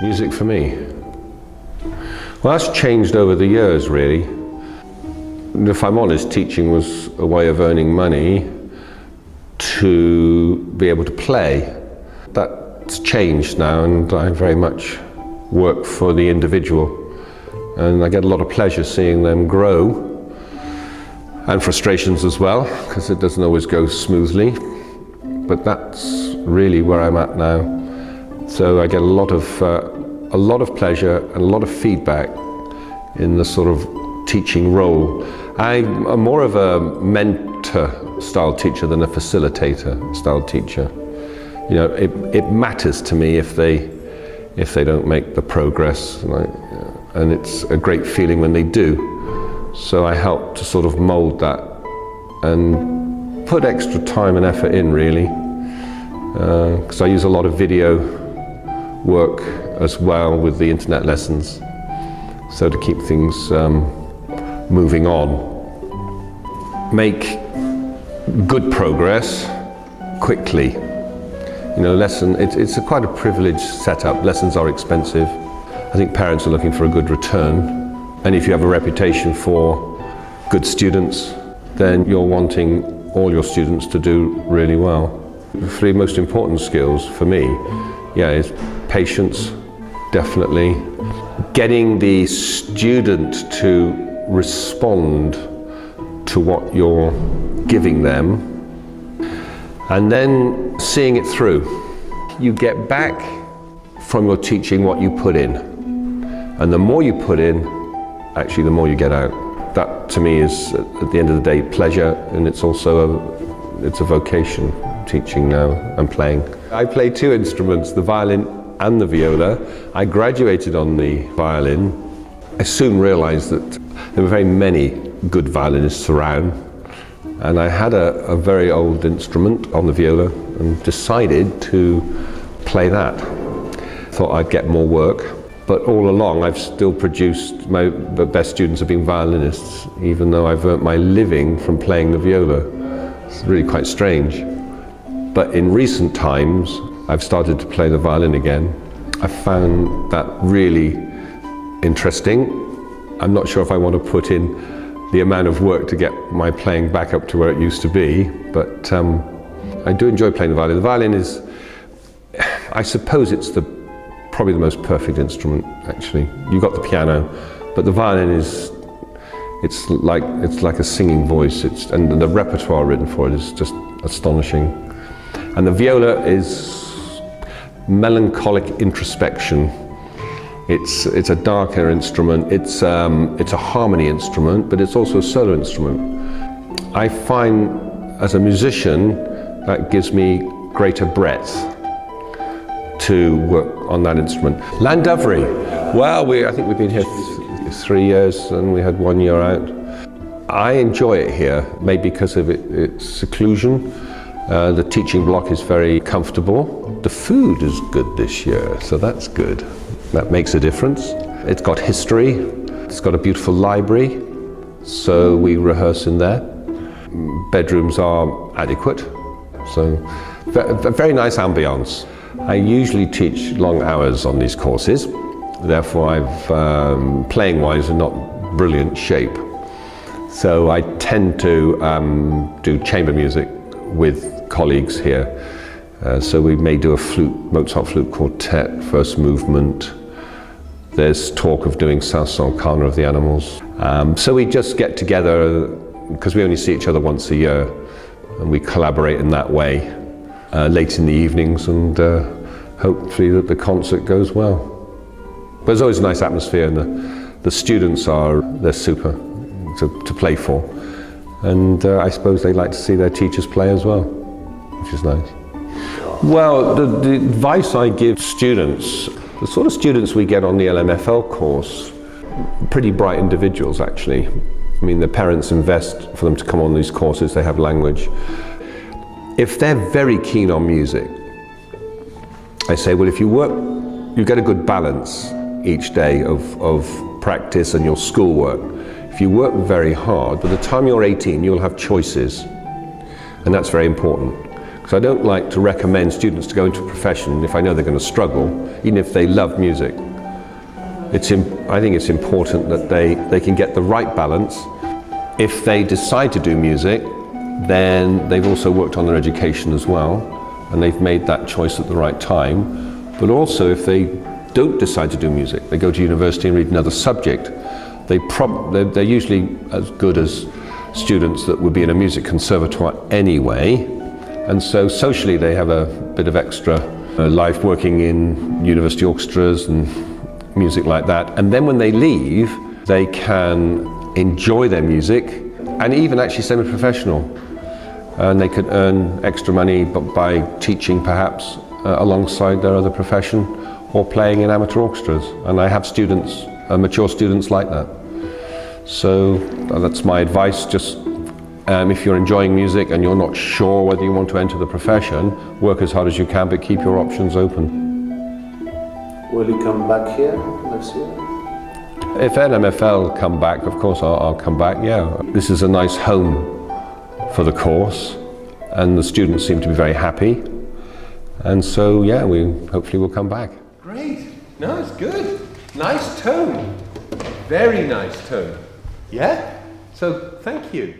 Music for me? Well, that's changed over the years, really. If I'm honest, teaching was a way of earning money to be able to play. That's changed now, and I very much work for the individual. And I get a lot of pleasure seeing them grow, and frustrations as well, because it doesn't always go smoothly. But that's really where I'm at now. So I get a lot of pleasure and a lot of feedback in the sort of teaching role. I'm more of a mentor style teacher than a facilitator style teacher. You know, it matters to me if they don't make the progress, and it's a great feeling when they do. So I help to sort of mold that and put extra time and effort in, really, because I use a lot of video work as well with the internet lessons, so to keep things moving on. Make good progress quickly. You know, it's quite a privileged setup. Lessons are expensive. I think parents are looking for a good return. And if you have a reputation for good students, then you're wanting all your students to do really well. The three most important skills for me, is patience, definitely. Getting the student to respond to what you're giving them, and then seeing it through. You get back from your teaching what you put in, and the more you put in, actually the more you get out. That to me is, at the end of the day, pleasure, and it's also it's a vocation, teaching now and playing. I play two instruments, the violin and the viola. I graduated on the violin. I soon realized that there were very many good violinists around, and I had a very old instrument on the viola and decided to play that. Thought I'd get more work. But all along, I've still produced, the best students have been violinists, even though I've earned my living from playing the viola. It's really quite strange. But in recent times, I've started to play the violin again. I found that really interesting. I'm not sure if I want to put in the amount of work to get my playing back up to where it used to be, but I do enjoy playing the violin. The violin is, I suppose it's probably the most perfect instrument, actually. You've got the piano, but the violin is, it's like a singing voice, and the repertoire written for it is just astonishing. And the viola is melancholic introspection. It's a darker instrument, it's a harmony instrument, but it's also a solo instrument. I find, as a musician, that gives me greater breadth to work on that instrument. Llandovery. Well, I think we've been here 3 years, and we had 1 year out. I enjoy it here, maybe because of its seclusion. The teaching block is very comfortable. The food is good this year, so that's good. That makes a difference. It's got history. It's got a beautiful library, so we rehearse in there. Bedrooms are adequate, so a very nice ambience. I usually teach long hours on these courses, therefore I've, playing-wise, in not brilliant shape. So I tend to do chamber music with colleagues here. So we may do a Mozart flute quartet, first movement. There's talk of doing Saint-Saëns, Carnival of the Animals. So we just get together, because we only see each other once a year, and we collaborate in that way. Late in the evenings, and hopefully that the concert goes well. But there's always a nice atmosphere, and the students they're super to play for. And I suppose they like to see their teachers play as well, which is nice. Well, the advice I give students, the sort of students we get on the LMFL course, pretty bright individuals actually. I mean, their parents invest for them to come on these courses, they have language. If they're very keen on music, I say, well, if you get a good balance each day of practice and your schoolwork. If you work very hard, by the time you're 18, you'll have choices. And that's very important. Because I don't like to recommend students to go into a profession if I know they're going to struggle, even if they love music. I think it's important that they can get the right balance. If they decide to do music, then they've also worked on their education as well, and they've made that choice at the right time. But also, if they don't decide to do music, they go to university and read another subject, they're usually as good as students that would be in a music conservatoire anyway. And so socially they have a bit of extra life working in university orchestras and music like that. And then when they leave, they can enjoy their music and even actually semi-professional. And they could earn extra money by teaching perhaps alongside their other profession or playing in amateur orchestras. And I have students, mature students like that. So that's my advice. Just if you're enjoying music and you're not sure whether you want to enter the profession, work as hard as you can, but keep your options open. Will you come back here next year? If LMFL come back, of course I'll come back, yeah. This is a nice home for the course, and the students seem to be very happy. And so, yeah, we hopefully will come back. Great. No, it's good. Nice tone. Very nice tone. Yeah? So, thank you.